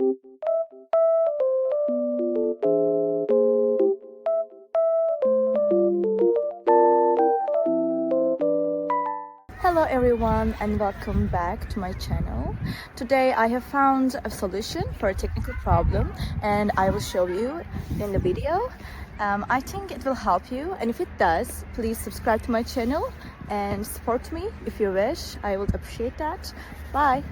Hello everyone and welcome back to my channel. Today I have found a solution for a technical problem and I will show you in the video. I think it will help you, and if it does, please subscribe to my channel and support me if you wish. I would appreciate that. Bye!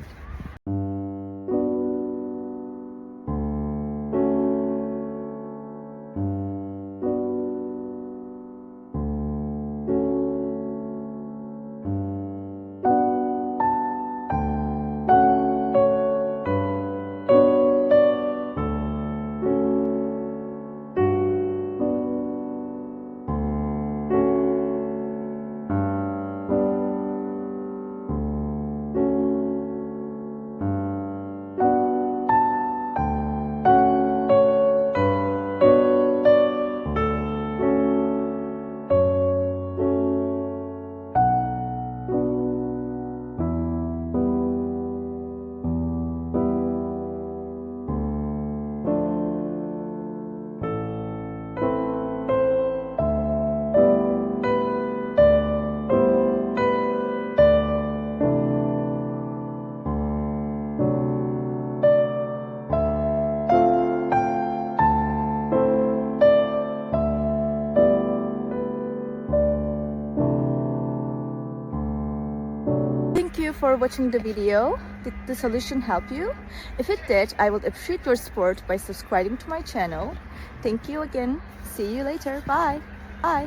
Thank you for watching the video. Did the solution help you? If it did, I would appreciate your support by subscribing to my channel. Thank you again. See you later. Bye. Bye.